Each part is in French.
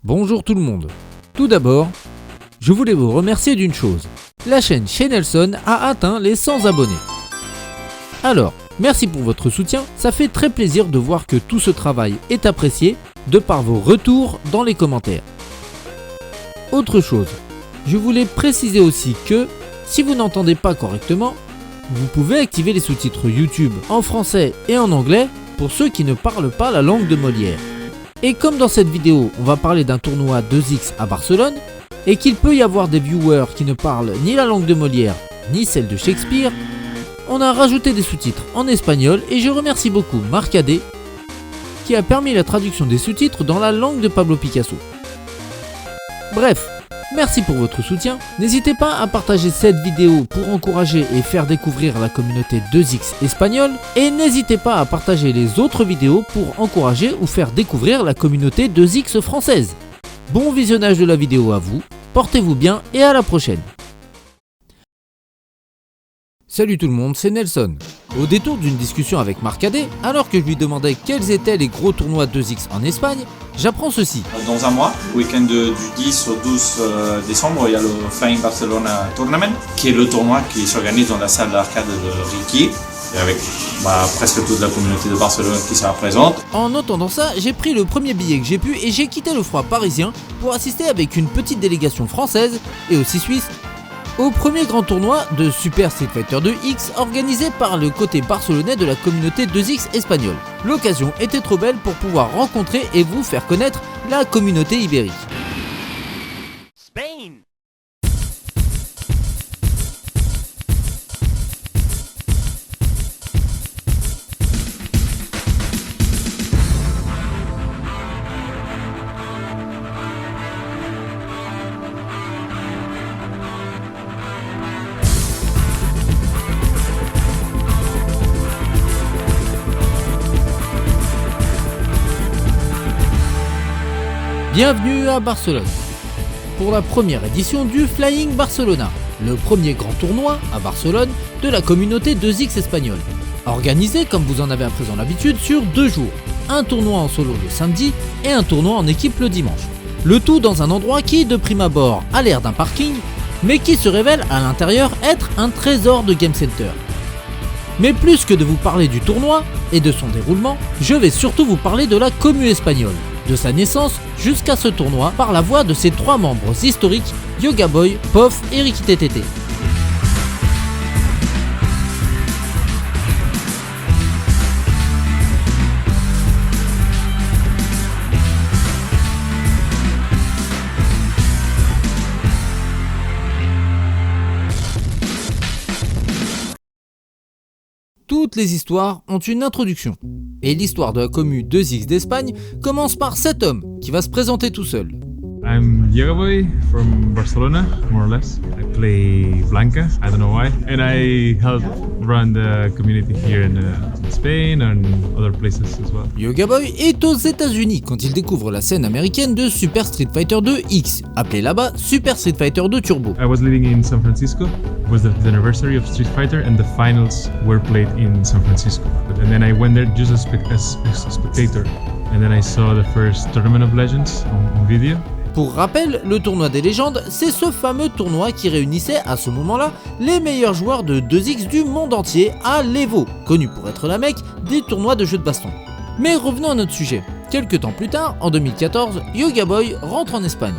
Bonjour tout le monde. Tout d'abord, je voulais vous remercier d'une chose. La chaîne Chez Nelson a atteint les 100 abonnés. Alors, merci pour votre soutien, ça fait très plaisir de voir que tout ce travail est apprécié de par vos retours dans les commentaires. Autre chose, je voulais préciser aussi que, si vous n'entendez pas correctement, vous pouvez activer les sous-titres YouTube en français et en anglais pour ceux qui ne parlent pas la langue de Molière. Et comme dans cette vidéo, on va parler d'un tournoi 2X à Barcelone, et qu'il peut y avoir des viewers qui ne parlent ni la langue de Molière, ni celle de Shakespeare, on a rajouté des sous-titres en espagnol et je remercie beaucoup Marcadé qui a permis la traduction des sous-titres dans la langue de Pablo Picasso. Bref, merci pour votre soutien. N'hésitez pas à partager cette vidéo pour encourager et faire découvrir la communauté 2X espagnole. Et n'hésitez pas à partager les autres vidéos pour encourager ou faire découvrir la communauté 2X française. Bon visionnage de la vidéo à vous, portez-vous bien et à la prochaine. Salut tout le monde, c'est Nelson. Au détour d'une discussion avec Marcadé, alors que je lui demandais quels étaient les gros tournois 2X en Espagne, j'apprends ceci. Dans un mois, le week-end du 10 au 12 décembre, il y a le Flying Barcelona Tournament, qui est le tournoi qui s'organise dans la salle d'arcade de Ricky, et avec presque toute la communauté de Barcelone qui sera présente. En entendant ça, j'ai pris le premier billet que j'ai pu et j'ai quitté le froid parisien pour assister avec une petite délégation française, et aussi suisse, au premier grand tournoi de Super Street Fighter 2X organisé par le côté barcelonais de la communauté 2X espagnole. L'occasion était trop belle pour pouvoir rencontrer et vous faire connaître la communauté ibérique. Spain. Bienvenue à Barcelone pour la première édition du Flying Barcelona, le premier grand tournoi à Barcelone de la communauté 2X espagnole. Organisé, comme vous en avez à présent l'habitude, sur 2 jours, un tournoi en solo le samedi et un tournoi en équipe le dimanche. Le tout dans un endroit qui, de prime abord, a l'air d'un parking, mais qui se révèle à l'intérieur être un trésor de game center. Mais plus que de vous parler du tournoi et de son déroulement, je vais surtout vous parler de la commu espagnole, de sa naissance jusqu'à ce tournoi par la voix de ses 3 membres historiques, Yoga Boy, Pof et Ricky TTT. Toutes les histoires ont une introduction. Et l'histoire de la commu 2X d'Espagne commence par cet homme qui va se présenter tout seul. I'm Yoga Boy from Barcelona, more or less. I play Blanca, I don't know why. And I help run the community here in Spain and other places as well. Yoga Boy est aux États-Unis quand il découvre la scène américaine de Super Street Fighter 2X, appelée là-bas Super Street Fighter 2 Turbo. I was living in San Francisco. It was the anniversary of Street Fighter and the finals were played in San Francisco. And then I went there just as a spectator. And then I saw the first Tournament of Legends on video. Pour rappel, le tournoi des légendes, c'est ce fameux tournoi qui réunissait à ce moment-là les meilleurs joueurs de 2X du monde entier à l'Evo, connu pour être la mecque des tournois de jeux de baston. Mais revenons à notre sujet. Quelques temps plus tard, en 2014, Yoga Boy rentre en Espagne.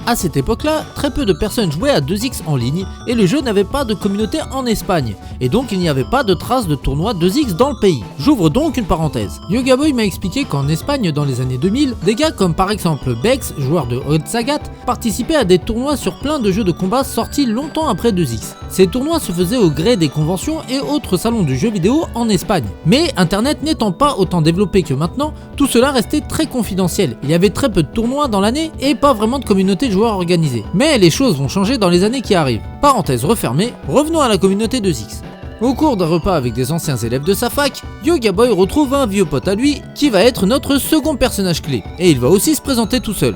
À cette époque-là, très peu de personnes jouaient à 2X en ligne et le jeu n'avait pas de communauté en Espagne, et donc il n'y avait pas de traces de tournois 2X dans le pays. J'ouvre donc une parenthèse. Yoga Boy m'a expliqué qu'en Espagne dans les années 2000, des gars comme par exemple Bex, joueur de Hot Sagat, participaient à des tournois sur plein de jeux de combat sortis longtemps après 2X. Ces tournois se faisaient au gré des conventions et autres salons du jeu vidéo en Espagne. Mais internet n'étant pas autant développé que maintenant, tout cela restait très confidentiel. Il y avait très peu de tournois dans l'année et pas vraiment de communauté de joueurs organisée. Mais les choses vont changer dans les années qui arrivent. Parenthèse refermée, revenons à la communauté 2X. Au cours d'un repas avec des anciens élèves de sa fac, Yoga Boy retrouve un vieux pote à lui qui va être notre second personnage clé. Et il va aussi se présenter tout seul.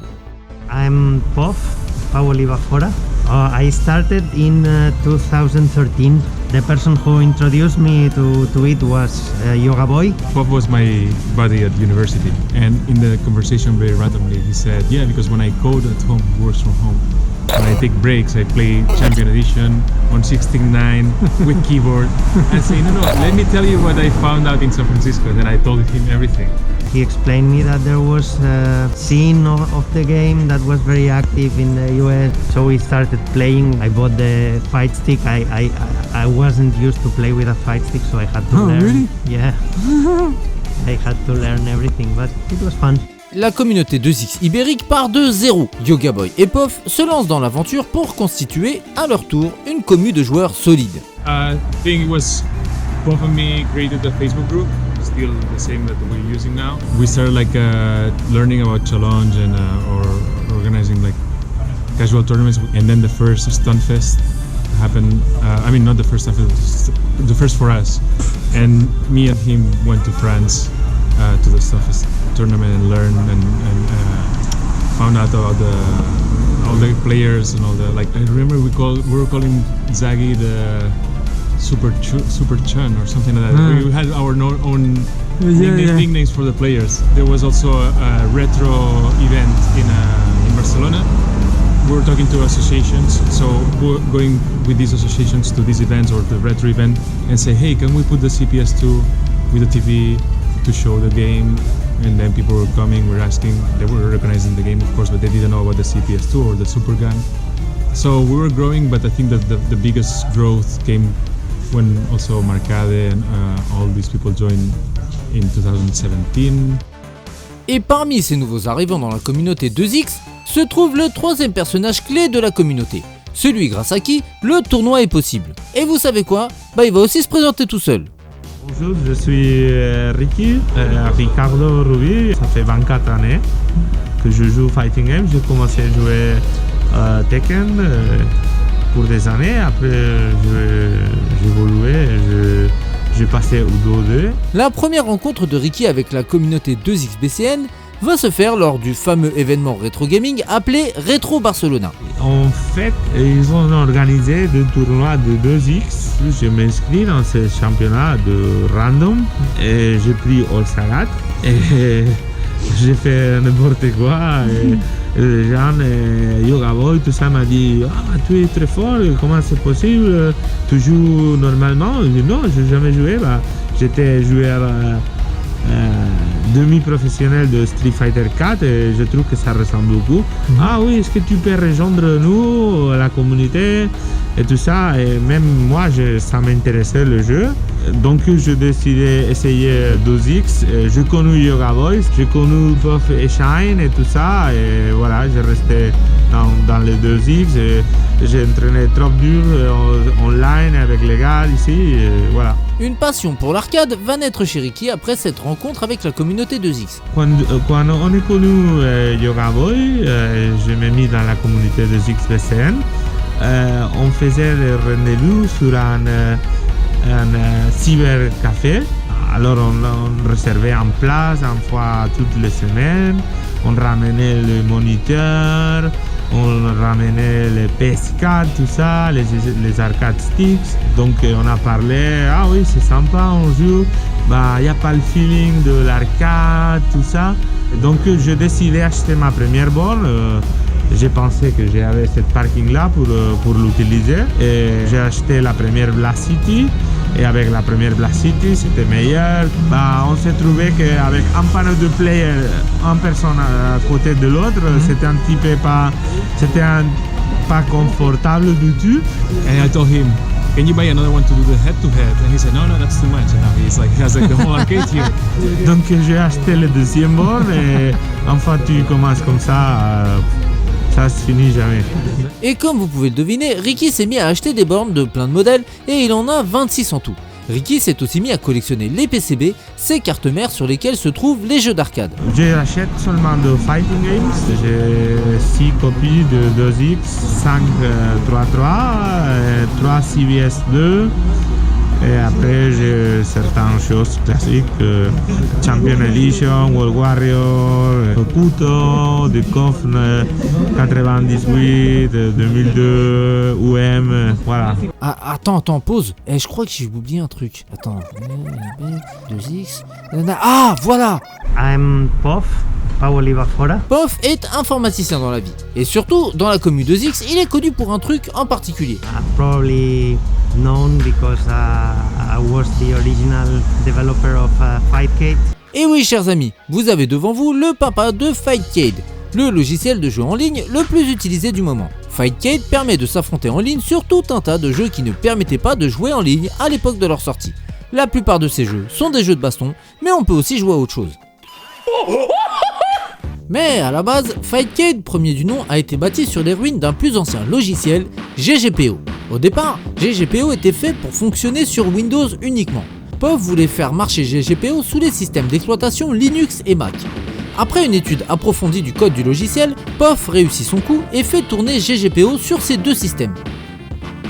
I'm Pof, Pau Oliva Fora. I started in 2013. The person who introduced me to it was Yoga Boy. Bob was my buddy at university, and in the conversation very randomly he said, yeah, because when I code at home, he works from home. When I take breaks, I play Champion Edition on 16.9 with keyboard. I say, no, let me tell you what I found out in San Francisco. And then I told him everything. He explained me that there was a scene of the game that was very active in the US. So we started playing. I bought the fight stick. I wasn't used to play with a fight stick, so I had to learn. Really? Yeah. I had to learn everything, but it was fun. La communauté 2X ibérique part de zéro. Yoga Boy et Pof se lancent dans l'aventure pour constituer à leur tour une commu de joueurs solides. I think it was both of me created a Facebook group, still the same that we're using now. We started like learning about challenge and or organizing like casual tournaments, and then the first Stunfest happened. I mean, not the first Stunfest, the first for us. And me and him went to France to the Stunfest tournament and learned and found out about all the players and all the, like, I remember we were calling Zaggy the Super Chun or something like that. We had our own nicknames for the players. There was also a retro event in Barcelona. We were talking to associations, so we're going with these associations to these events or the retro event and say, hey, can we put the CPS2 with the TV to show the game? And then people were coming, were asking, they were recognizing the game, of course, but they didn't know about the CPS2 or the Super Gun. So we were growing, but I think that the biggest growth came when also Marcade and all these people joined in 2017. Et parmi ces nouveaux arrivants dans la communauté 2X se trouve le troisième personnage clé de la communauté, celui grâce à qui le tournoi est possible. Et vous savez quoi ? Il va aussi se présenter tout seul. Bonjour, je suis Ricky, Ricardo Rubi. Ça fait 24 années que je joue Fighting Games. J'ai commencé à jouer Tekken pour des années. Après, j'ai évolué, j'ai passé au Do2. La première rencontre de Ricky avec la communauté 2XBCN va se faire lors du fameux événement rétro gaming appelé Retro Barcelona. En fait, ils ont organisé des tournois de 2X. Je m'inscris dans ce championnat de random et j'ai pris All Sagat et j'ai fait n'importe quoi. Et les gens, Yoga Boy, tout ça m'a dit tu es très fort, comment c'est possible? Tu joues normalement? Je dis non, je n'ai jamais joué. J'étais joueur demi-professionnel de Street Fighter 4 et je trouve que ça ressemble beaucoup. Ah oui, est-ce que tu peux rejoindre nous, la communauté et tout ça? Et même moi, ça m'intéressait le jeu. Donc j'ai décidé d'essayer 2X. J'ai connu Yoga Boy, j'ai connu Puff et Shine et tout ça. Et voilà, j'ai resté dans les 2X. J'ai entraîné trop dur online avec les gars ici. Et voilà. Une passion pour l'arcade va naître chez Ricky après cette rencontre avec la communauté 2X. Quand on est connu Yoga Boy, je m'ai mis dans la communauté 2XBCN. On faisait le rendez-vous sur un cybercafé. Alors on réservait en place une fois toutes les semaines. On ramenait le moniteur, on ramenait les PS4, tout ça, les arcade sticks. Donc on a parlé, ah oui c'est sympa, on joue, y a pas le feeling de l'arcade, tout ça. Donc j'ai décidé d'acheter ma première borne. J'ai pensé que j'avais cette parking là pour l'utiliser et j'ai acheté la première Blast City et avec la première Blast City c'était meilleur. On s'est trouvé qu'avec un panneau de player, une personne à côté de l'autre, c'était un petit peu pas confortable du tout. And I told him, can you buy another one to do the head-to-head? And he said, no, that's too much. And now he has like the whole arcade here. Donc j'ai acheté le deuxième borne et enfin tu commences comme ça. Ça se finit jamais. Et comme vous pouvez le deviner, Ricky s'est mis à acheter des bornes de plein de modèles et il en a 26 en tout. Ricky s'est aussi mis à collectionner les PCB, ces cartes mères sur lesquelles se trouvent les jeux d'arcade. J'achète seulement de Fighting Games. J'ai 6 copies de 2X, 5 3.3, 3 CVS 2 Et après, j'ai certaines choses classiques, Champion Edition, World Warrior, Kuto, The KOF 98, 2002, UM, voilà. Ah, attends, pause. Je crois que j'ai oublié un truc. Attends. 2X. Ah, voilà. I'm Pof, Pau Oliva Fora. Pof est informaticien dans la vie. Et surtout, dans la commu 2X, il est connu pour un truc en particulier. Probably known because I was the original developer of Fightcade. Et oui, chers amis, vous avez devant vous le papa de Fightcade, le logiciel de jeu en ligne le plus utilisé du moment. Fightcade permet de s'affronter en ligne sur tout un tas de jeux qui ne permettaient pas de jouer en ligne à l'époque de leur sortie. La plupart de ces jeux sont des jeux de baston, mais on peut aussi jouer à autre chose. Mais à la base, Fightcade, premier du nom, a été bâti sur les ruines d'un plus ancien logiciel, GGPO. Au départ, GGPO était fait pour fonctionner sur Windows uniquement. Pof voulait faire marcher GGPO sous les systèmes d'exploitation Linux et Mac. Après une étude approfondie du code du logiciel, Pof réussit son coup et fait tourner GGPO sur ces deux systèmes.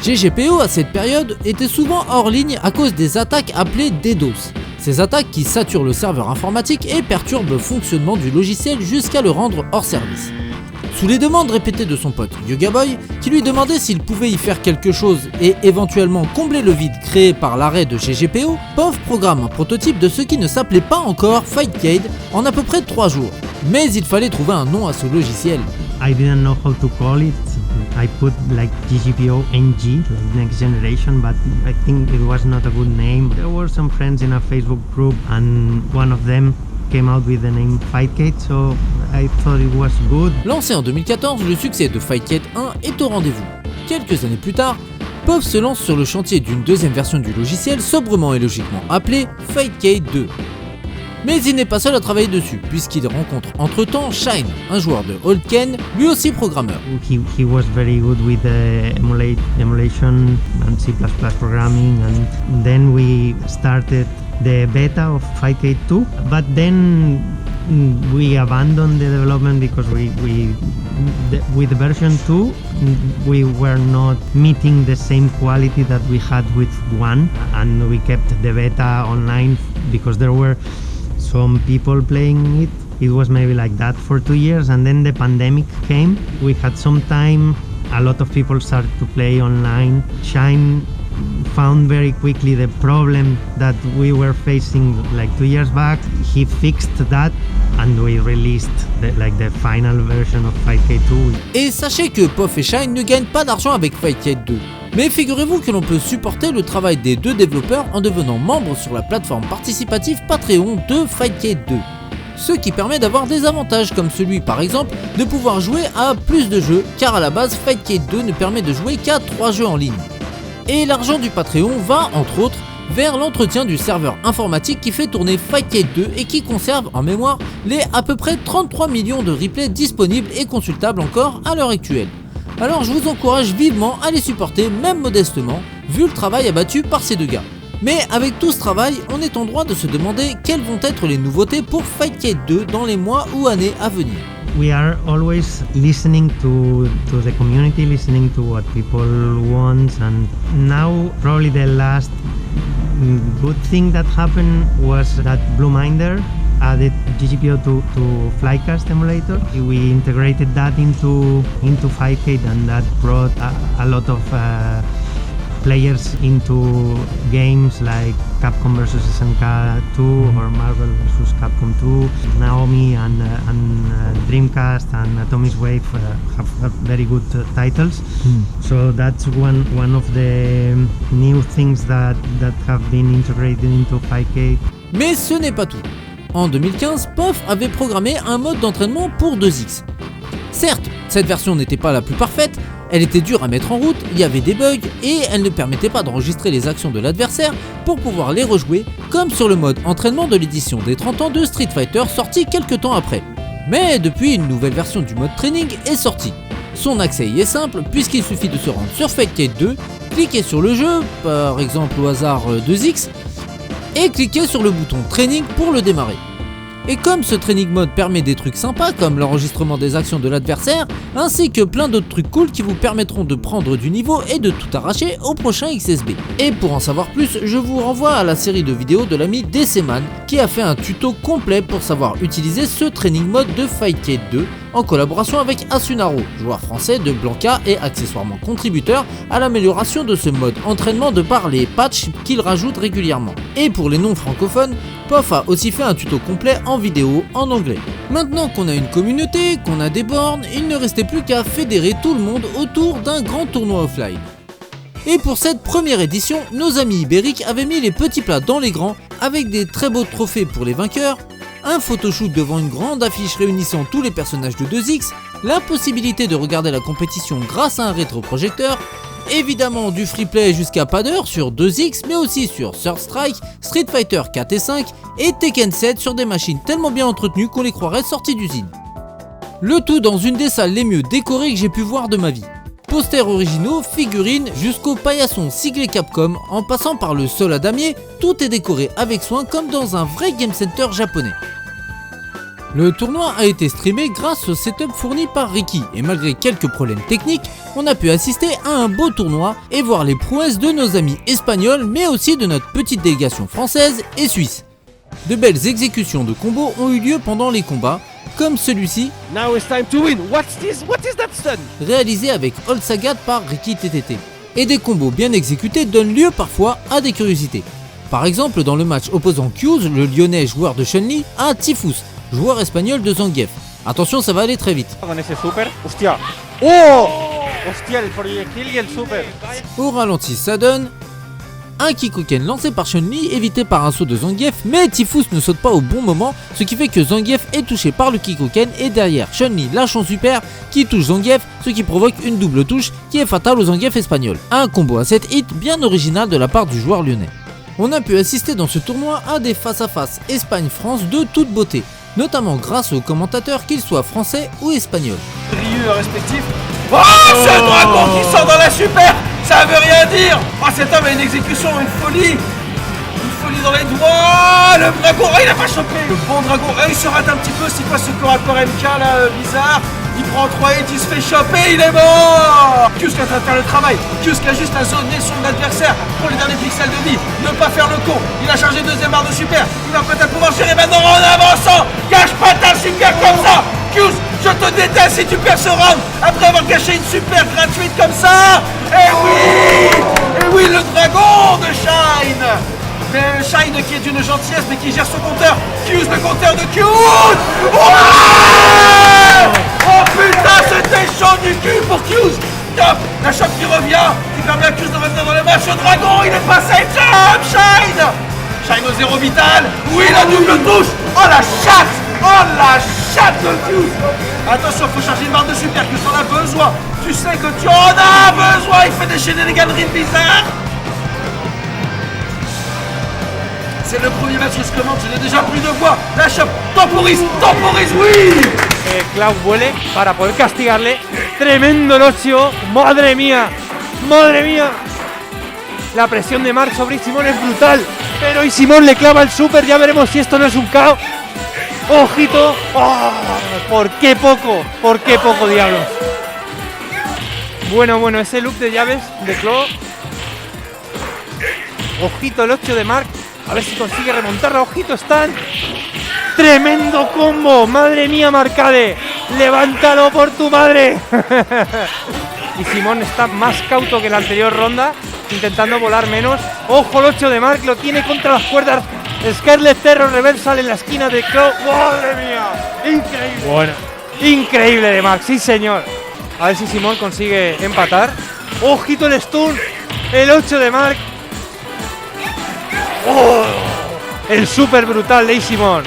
GGPO à cette période était souvent hors ligne à cause des attaques appelées DDoS. Ces attaques qui saturent le serveur informatique et perturbent le fonctionnement du logiciel jusqu'à le rendre hors service. Sous les demandes répétées de son pote Yugaboy, qui lui demandait s'il pouvait y faire quelque chose et éventuellement combler le vide créé par l'arrêt de GGPO, Pof programme un prototype de ce qui ne s'appelait pas encore Fightcade en à peu près 3 jours. Mais il fallait trouver un nom à ce logiciel. I didn't know how to call it. I put like GGPO NG, like Next Generation, but I think it was not a good name. There were some friends in a Facebook group and one of them came out with the name Fightcade, so I thought it was good. Lancé en 2014, le succès de Fightcade 1 est au rendez-vous. Quelques années plus tard, Pof se lance sur le chantier d'une deuxième version du logiciel sobrement et logiquement appelée Fightcade 2. Mais il n'est pas seul à travailler dessus, puisqu'il rencontre entre-temps Shine, un joueur de Old Ken, lui aussi programmeur. He was very good with emulation and C++ programming, and then we started the beta of Fightcade 2, but then we abandoned the development because with version 2 we were not meeting the same quality that we had with 1, and we kept the beta online because there were some people playing it. It was maybe like that for 2 years, and then the pandemic came. We had some time, a lot of people started to play online. Shine found very quickly the problem that we were facing like 2 years back. He fixed that and we released the final version of Fightcade 2. Et sachez que Pof et Shine ne gagnent pas d'argent avec Fightcade 2. Mais figurez-vous que l'on peut supporter le travail des deux développeurs en devenant membre sur la plateforme participative Patreon de Fightcade 2. Ce qui permet d'avoir des avantages comme celui par exemple de pouvoir jouer à plus de jeux, car à la base Fightcade 2 ne permet de jouer qu'à 3 jeux en ligne. Et l'argent du Patreon va entre autres vers l'entretien du serveur informatique qui fait tourner Fightcade 2 et qui conserve en mémoire les à peu près 33 millions de replays disponibles et consultables encore à l'heure actuelle. Alors je vous encourage vivement à les supporter, même modestement, vu le travail abattu par ces deux gars. Mais avec tout ce travail, on est en droit de se demander quelles vont être les nouveautés pour Fightcade 2 dans les mois ou années à venir. We are always listening to the community, listening to what people want, and now probably the last good thing that happened was that Blueminder added GGPO to Flycast emulator. We integrated that into Fightcade, and that brought a lot of players into games like Capcom vs SNK 2 or Marvel vs Capcom 2. Naomi and Dreamcast and Atomic Wave have very good titles. So that's one of the new things that have been integrated into Fightcade. Mais ce n'est pas tout. En 2015, Pof avait programmé un mode d'entraînement pour 2X. Certes, cette version n'était pas la plus parfaite, elle était dure à mettre en route, il y avait des bugs et elle ne permettait pas d'enregistrer les actions de l'adversaire pour pouvoir les rejouer, comme sur le mode entraînement de l'édition des 30 ans de Street Fighter sorti quelques temps après. Mais depuis, une nouvelle version du mode training est sortie. Son accès y est simple puisqu'il suffit de se rendre sur Fightcade 2, cliquer sur le jeu, par exemple au hasard 2X, et cliquer sur le bouton training pour le démarrer. Et comme ce training mode permet des trucs sympas comme l'enregistrement des actions de l'adversaire, ainsi que plein d'autres trucs cool qui vous permettront de prendre du niveau et de tout arracher au prochain XSB. Et pour en savoir plus, je vous renvoie à la série de vidéos de l'ami DCman qui a fait un tuto complet pour savoir utiliser ce training mode de Fightcade 2 en collaboration avec Asunaro, joueur français de Blanka et accessoirement contributeur à l'amélioration de ce mode entraînement de par les patchs qu'il rajoute régulièrement. Et pour les non francophones, POF a aussi fait un tuto complet en vidéo en anglais. Maintenant qu'on a une communauté, qu'on a des bornes, il ne restait plus qu'à fédérer tout le monde autour d'un grand tournoi offline. Et pour cette première édition, nos amis ibériques avaient mis les petits plats dans les grands avec des très beaux trophées pour les vainqueurs, un photoshoot devant une grande affiche réunissant tous les personnages de 2X, la possibilité de regarder la compétition grâce à un rétroprojecteur, évidemment du freeplay jusqu'à pas d'heure sur 2X mais aussi sur Third Strike, Street Fighter 4 et 5 et Tekken 7 sur des machines tellement bien entretenues qu'on les croirait sorties d'usine. Le tout dans une des salles les mieux décorées que j'ai pu voir de ma vie. Posters originaux, figurines, jusqu'au paillasson siglé Capcom, en passant par le sol à damier, tout est décoré avec soin comme dans un vrai game center japonais. Le tournoi a été streamé grâce au setup fourni par Ricky et malgré quelques problèmes techniques, on a pu assister à un beau tournoi et voir les prouesses de nos amis espagnols mais aussi de notre petite délégation française et suisse. De belles exécutions de combos ont eu lieu pendant les combats, comme celui-ci, Now it's time to win. What's this? What is that stun? réalisé avec Old Sagat par Ricky TTT. Et des combos bien exécutés donnent lieu parfois à des curiosités. Par exemple dans le match opposant Q's, le lyonnais joueur de Chun-Li, à Tifus, joueur espagnol de Zangief. Attention, ça va aller très vite. Con ese super. Hostia. ¡Oh! Hostia, el proyectil y el super. Au ralenti, ça donne un Kikoken lancé par Chun-Li, évité par un saut de Zangief, mais Tifus ne saute pas au bon moment, ce qui fait que Zangief est touché par le Kikoken et derrière Chun-Li lâche son super qui touche Zangief, ce qui provoque une double touche qui est fatale au Zangief espagnol. Un combo à 7 hits bien original de la part du joueur lyonnais. On a pu assister dans ce tournoi à des face-à-face Espagne-France de toute beauté, notamment grâce aux commentateurs qu'ils soient français ou espagnols. Ryu respectif. Oh, ce dragon qui sort dans la super. Ça veut rien dire. Oh, cet homme a une exécution, une folie. Une folie dans les doigts. Le dragon, oh, il a pas chopé. Le bon dragon, oh, il se rate un petit peu. C'est quoi ce corps à corps MK là, bizarre. Il prend 3 hits, il se fait choper, il est mort. Kyusk est en train de faire le travail. Kyusk a juste à zoner son adversaire pour les derniers pixels de vie. Ne pas faire le con. Il a chargé deuxième barre de super. Il va peut-être pouvoir gérer maintenant en avançant. Cache pas ta super comme ça. Kyusk, je te déteste si tu perds ce round après avoir caché une super gratuite comme ça. Et oui, le dragon de Shine. Mais Shine qui est d'une gentillesse mais qui gère son compteur. Kyusk, le compteur de Kyusk. Ouais! Oh putain, c'était chaud du cul pour Kyusk. Top, la choc qui revient, qui permet à Kyusk de revenir dans le match. Le dragon, il est passé, jump, Shine. Shine au zéro vital. Oui, la double touche. Oh la chatte. Oh la chatte de Kyusk. Attention, faut charger une barre de super, Kyusk en a besoin. Tu sais que tu en as besoin. Il fait déchaîner des galeries bizarres. C'est le premier match que je commente, je n'ai déjà plus de voix. La chope, temporise, oui. Cloud vuele para poder castigarle. Tremendo Lochio, madre mía, madre mía. La presión de Mark sobre Simón es brutal. Pero y Simón le clava el super, ya veremos si esto no es un KO. Ojito, oh, ¿por qué poco diablos? Bueno, ese loop de llaves de Claw. Ojito el 8 de Mark. A ver si consigue remontarla. Ojito, Stan. ¡Tremendo combo! ¡Madre mía, Marcade! ¡Levántalo por tu madre! Y Simón está más cauto que la anterior ronda, intentando volar menos. ¡Ojo, el 8 de Mark! Lo tiene contra las cuerdas. Scarlet Terror Reversal en la esquina de Claw. ¡Madre mía! ¡Increíble! Bueno, increíble de Mark, sí señor. A ver si Simón consigue empatar. ¡Ojito el stun! El 8 de Mark. ¡Oh! El super brutal de Simón.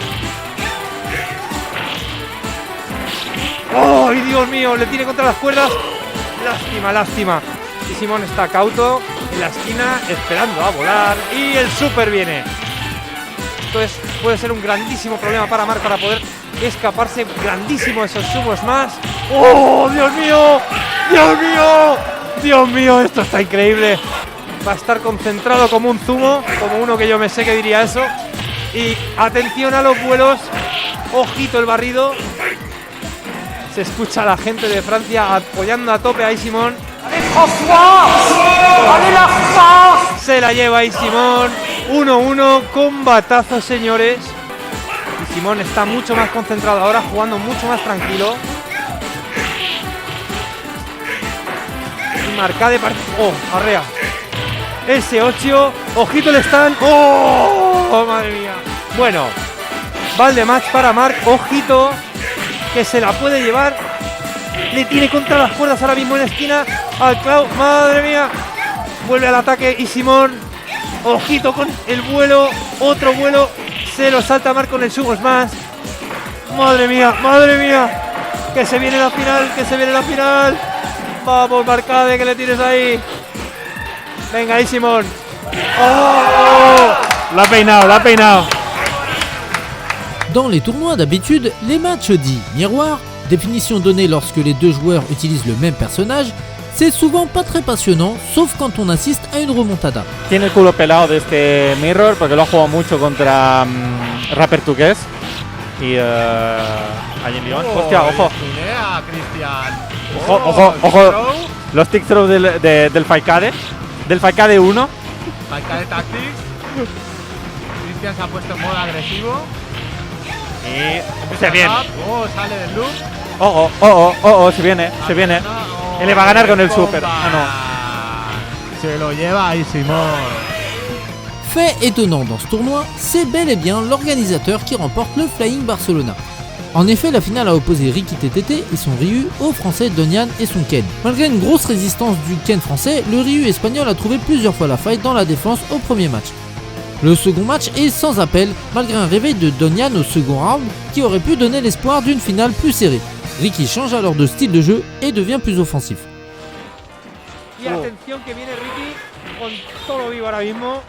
¡Oh, Dios mío! Le tiene contra las cuerdas. Lástima. Y Simón está cauto en la esquina esperando a volar. Y el super viene. Entonces puede ser un grandísimo problema para Mark para poder escaparse. Grandísimo esos sumos más. ¡Oh, Dios mío! ¡Dios mío! Esto está increíble. Va a estar concentrado como un zumo, como uno que yo me sé que diría eso. Y atención a los vuelos. Ojito el barrido. Se escucha a la gente de Francia apoyando a tope a Simón. Se la lleva Simón. 1-1, combatazo, señores. Y Simón está mucho más concentrado ahora, jugando mucho más tranquilo. Y Marcade arrea. S8, ojito el stand. ¡Oh! Madre mía. Bueno, Valdemax para Marc, ojito, que se la puede llevar. Le tiene contra las cuerdas ahora mismo en la esquina al Clau. Madre mía. Vuelve al ataque y Simón. Ojito con el vuelo. Otro vuelo. Se lo salta Marc con el Sumo Smash. Madre mía, madre mía. Que se viene la final, que se viene la final. Vamos, Marcade, que le tienes ahí. Venga, ahí Simón. ¡Oh! La ha peinado, la ha peinado. Dans les tournois d'habitude, les matchs dits miroirs, définition donnée lorsque les deux joueurs utilisent le même personnage, c'est souvent pas très passionnant, sauf quand on assiste à une remontada. Tiene el culo pelado de este Mirror porque lo ha jugado mucho contra Rapper Tuqués y allí en Lyon. Hostia, ojo. Ojo, los tick throws del Faikade. Del Faikade 1. Faikade Tactics. Cristian se ha puesto en modo agresivo. Se viene. Sale del loop. Se viene. Él le va a ganar con el super. Se lo lleva ahí Simón. Fait étonnant dans ce tournoi, c'est bel et bien l'organisateur qui remporte le Flying Barcelona. En effet, la finale a opposé Ricky TTT et son Ryu aux Français Donian et son Ken. Malgré une grosse résistance du Ken français, le Ryu espagnol a trouvé plusieurs fois la faille dans la défense au premier match. Le second match est sans appel, malgré un réveil de Donian au second round qui aurait pu donner l'espoir d'une finale plus serrée. Ricky change alors de style de jeu et devient plus offensif. Y atención que viene Ricky con todo vivo ahora mismo.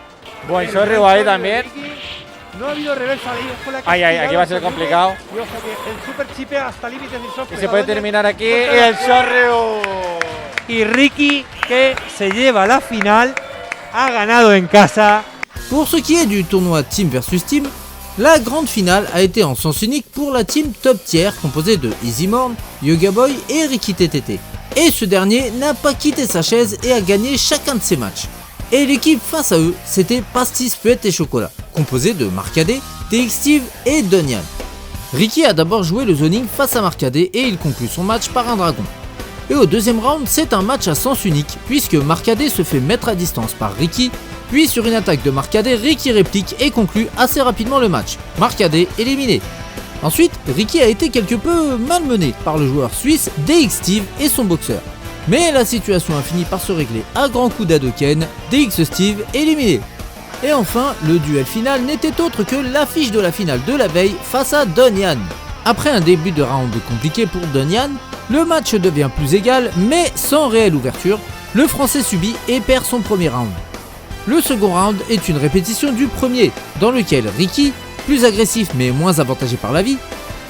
Buen shorryu ahí también. No ha habido reversa ahí. Aquí va a ser complicado. Y ojo que el super chipea hasta límites del software. Y se puede terminar aquí el shorryu. Y Ricky, que se lleva la final, ha ganado en casa. Pour ce qui est du tournoi Team vs Team, la grande finale a été en sens unique pour la team top tier composée de EasyMorn, Yoga Boy et Ricky TTT. Et ce dernier n'a pas quitté sa chaise et a gagné chacun de ses matchs. Et l'équipe face à eux, c'était Pastis, Fouette et Chocolat, composée de Marcade, TX Steve et Donian. Ricky a d'abord joué le zoning face à Marcade et il conclut son match par un dragon. Et au deuxième round, c'est un match à sens unique, puisque Marcade se fait mettre à distance par Ricky, puis sur une attaque de Marcade, Ricky réplique et conclut assez rapidement le match. Marcade éliminé. Ensuite, Ricky a été quelque peu malmené par le joueur suisse DX Steve et son boxeur. Mais la situation a fini par se régler à grands coups d'Hadoken, DX Steve éliminé. Et enfin, le duel final n'était autre que l'affiche de la finale de la veille face à Donian. Après un début de round compliqué pour Donian, le match devient plus égal mais sans réelle ouverture. Le Français subit et perd son premier round. Le second round est une répétition du premier, dans lequel Ricky, plus agressif mais moins avantagé par la vie,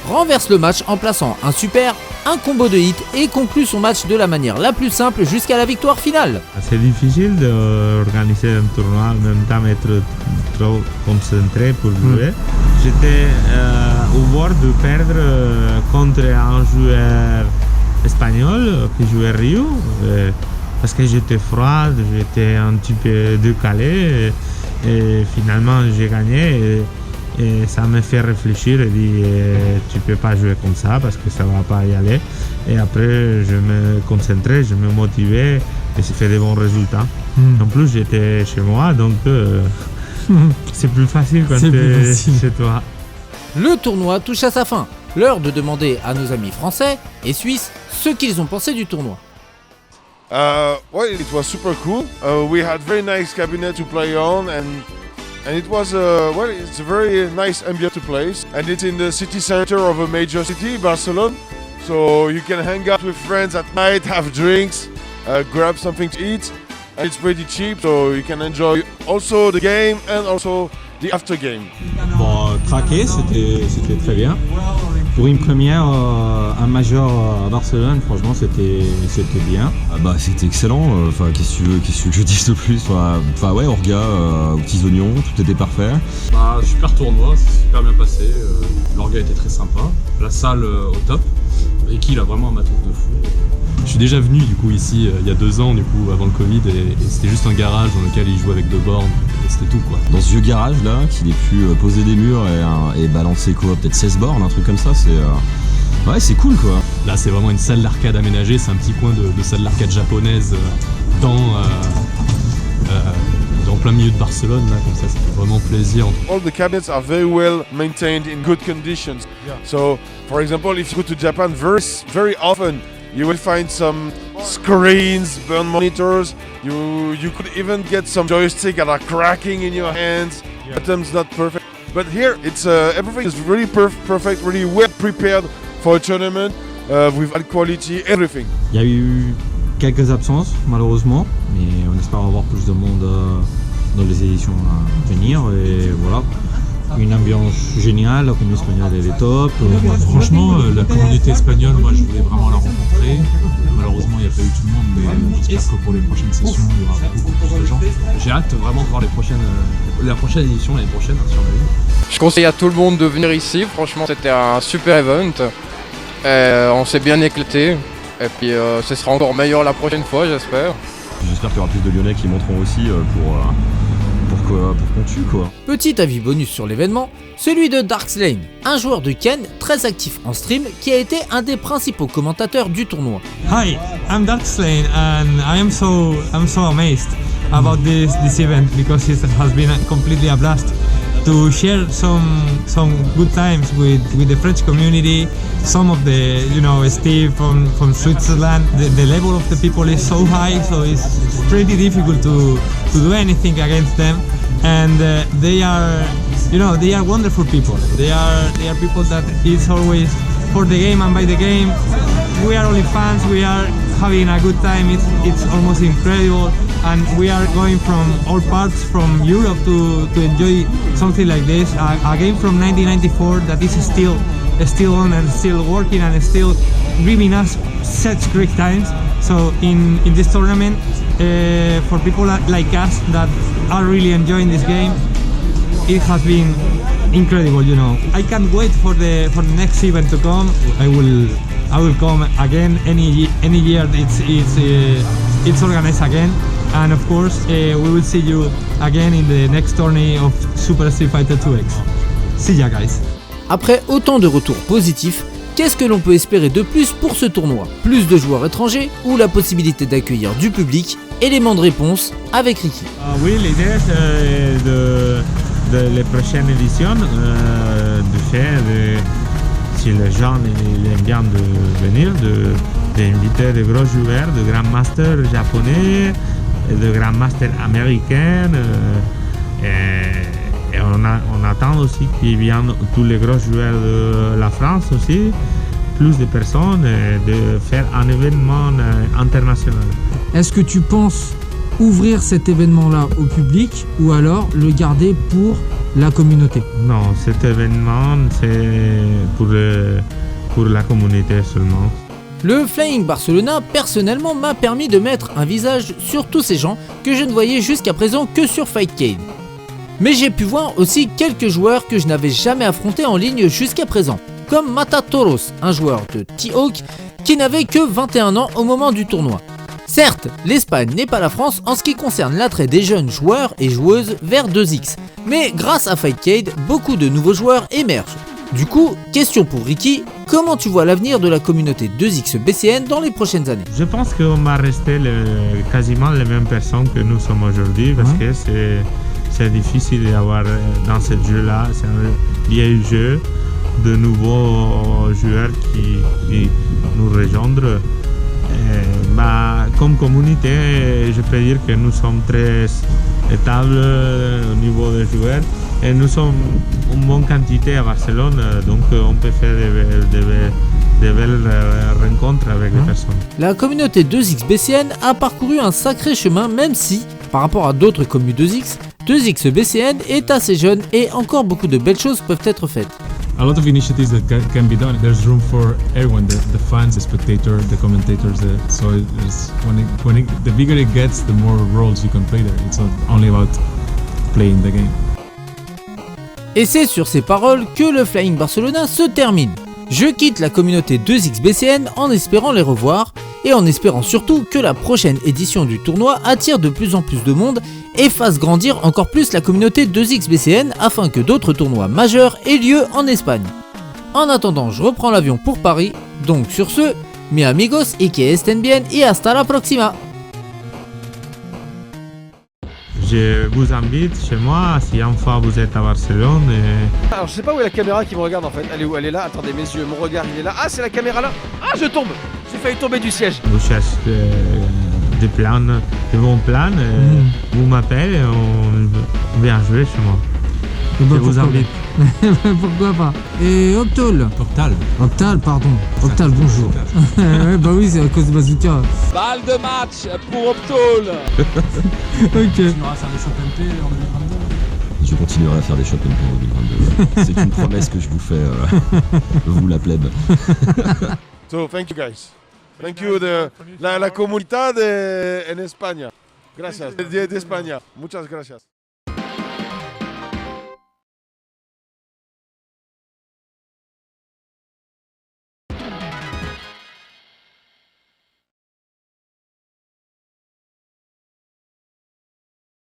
renverse le match en plaçant un super, un combo de hit et conclut son match de la manière la plus simple jusqu'à la victoire finale. C'est difficile d'organiser un tournoi en même temps être trop concentré pour jouer. J'étais au bord de perdre contre un joueur espagnol qui jouait Ryu. Parce que j'étais froid, j'étais un petit peu décalé et finalement j'ai gagné et ça me fait réfléchir et dire tu peux pas jouer comme ça parce que ça va pas y aller. Et après je me concentrais, je me motivais et j'ai fait des bons résultats. En plus j'étais chez moi donc c'est plus facile quand t'es chez toi. Le tournoi touche à sa fin. L'heure de demander à nos amis français et suisses ce qu'ils ont pensé du tournoi. Well, it was super cool. We had very nice cabinet to play on, and it was well, it's a very nice ambient to play, and it's in the city center of a major city, Barcelona. So you can hang out with friends at night, have drinks, grab something to eat, and it's pretty cheap, so you can enjoy also the game and also the after game. Bon, craqué, c'était très bien. Pour une première, un major à Barcelone, franchement, c'était bien. C'était excellent. Qu'est-ce que tu veux que je dise de plus? Ouais, Orga, aux petits oignons, tout était parfait. Super tournoi, c'est super bien passé. L'orga était très sympa. La salle au top. Ricky, il a vraiment un matos de fou. Je suis déjà venu du coup ici il y a 2 ans du coup avant le Covid et c'était juste un garage dans lequel il jouait avec 2 bornes et c'était tout quoi. Dans ce vieux garage là, qu'il ait pu poser des murs et balancer quoi, peut-être 16 bornes, un truc comme ça, ouais, c'est cool quoi. Là c'est vraiment une salle d'arcade aménagée, c'est un petit coin de salle d'arcade japonaise dans plein milieu de Barcelone, là, comme ça fait vraiment plaisir. All the cabinets are very well maintained in good conditions. Yeah. So, for example, if you go to Japan, very often you will find some screens, burn monitors. You could even get some joysticks that are cracking in your hands. Yeah. Buttons not perfect. But here, it's everything is really perfect, really well prepared for a tournament with high quality, everything. Il y a eu quelques absences, malheureusement, mais on espère avoir plus de monde dans les éditions à venir. Et voilà, une ambiance géniale, la communauté espagnole elle est top. Franchement, la communauté espagnole, moi je voulais vraiment la rencontrer. Malheureusement, il n'y a pas eu tout le monde, mais j'espère que pour les prochaines sessions, il y aura beaucoup plus de gens. J'ai hâte vraiment de voir la prochaine édition l'année prochaine, sur la ligne. Je conseille à tout le monde de venir ici. Franchement, c'était un super event. On s'est bien éclaté. Et puis ce sera encore meilleur la prochaine fois, j'espère. J'espère qu'il y aura plus de Lyonnais qui monteront aussi pour qu'on tue quoi. Petit avis bonus sur l'événement, celui de Darkslane, un joueur de Ken très actif en stream qui a été un des principaux commentateurs du tournoi. Hi, I'm Darkslane and I'm so amazed about this event because it has been completely a blast to share some good times with the French community. Some of the, Steve from Switzerland, the level of the people is so high, so it's pretty difficult to do anything against them. And they are wonderful people. They are people that is always for the game and by the game. We are only fans. We are having a good time. It's almost incredible. And we are going from all parts from Europe to enjoy something like this. A game from 1994 that is still on and still working and still giving us such great times. So in this tournament, for people like us that are really enjoying this game, it has been incredible. I can't wait for the next event to come. I will come again any year. It's organized again. And of course, we will see you again in the next tourney of Super Street Fighter 2X. See ya guys. Après autant de retours positifs, qu'est-ce que l'on peut espérer de plus pour ce tournoi? Plus de joueurs étrangers ou la possibilité d'accueillir du public? Élément de réponse avec Ricky. Oui, l'idée de la prochaine édition, si les gens aiment bien de venir, d'inviter de gros joueurs, de grands masters japonais, de grands masters américains. Et on attend aussi qu'il viennent tous les gros joueurs de la France aussi, plus de personnes, de faire un événement international. Est-ce que tu penses ouvrir cet événement-là au public ou alors le garder pour la communauté? Non, cet événement c'est pour la communauté seulement. Le Flying Barcelona, personnellement, m'a permis de mettre un visage sur tous ces gens que je ne voyais jusqu'à présent que sur Fightcade. Mais j'ai pu voir aussi quelques joueurs que je n'avais jamais affrontés en ligne jusqu'à présent, comme Matatoros, un joueur de T-Hawk qui n'avait que 21 ans au moment du tournoi. Certes, l'Espagne n'est pas la France en ce qui concerne l'attrait des jeunes joueurs et joueuses vers 2X, mais grâce à Fightcade, beaucoup de nouveaux joueurs émergent. Du coup, question pour Ricky, comment tu vois l'avenir de la communauté 2X BCN dans les prochaines années? Je pense qu'on va rester quasiment les mêmes personnes que nous sommes aujourd'hui parce que c'est difficile d'avoir dans ce jeu-là, c'est un vieil jeu, de nouveaux joueurs qui nous rejoignent. Comme communauté, je peux dire que nous sommes très stables au niveau des joueurs et nous sommes une bonne quantité à Barcelone, donc on peut faire des belles rencontres avec les personnes. La communauté 2X BCN a parcouru un sacré chemin, même si, par rapport à d'autres communes 2X BCN est assez jeune et encore beaucoup de belles choses peuvent être faites. a lot of initiatives that can be done. There's room for everyone, the fans, the spectator, the commentators. So the bigger it gets, the more roles you can play there. It's not only about playing the game. Et c'est sur ces paroles que le Flying Barcelona se termine. Je quitte la communauté 2XBCN en espérant les revoir et en espérant surtout que la prochaine édition du tournoi attire de plus en plus de monde et fasse grandir encore plus la communauté 2XBCN afin que d'autres tournois majeurs aient lieu en Espagne. En attendant, je reprends l'avion pour Paris, donc sur ce, mi amigos y que estén bien y hasta la próxima. Je vous invite chez moi si une fois vous êtes à Barcelone. Alors je sais pas où est la caméra qui me regarde en fait. Elle est où? Elle est là. Attendez, mes yeux, mon regard il est là. Ah, c'est la caméra là. Ah, je tombe. J'ai failli tomber du siège. Vous cherchez des plans, de bons plans. Vous m'appelez et on vient jouer chez moi. Je vous invite. Pourquoi pas. Et Optal. Optal, pardon. Optal, bonjour. Ouais, bah oui, c'est à cause de Bazooka. Balle de match pour Optal. Ok. Tu vas faire des shop MP en 2022. Je continuerai à faire des shop MP en 2022. C'est une promesse que je vous fais, vous la plèbe. So thank you guys. Thank you la comunidad en España. Gracias. De España. Muchas gracias.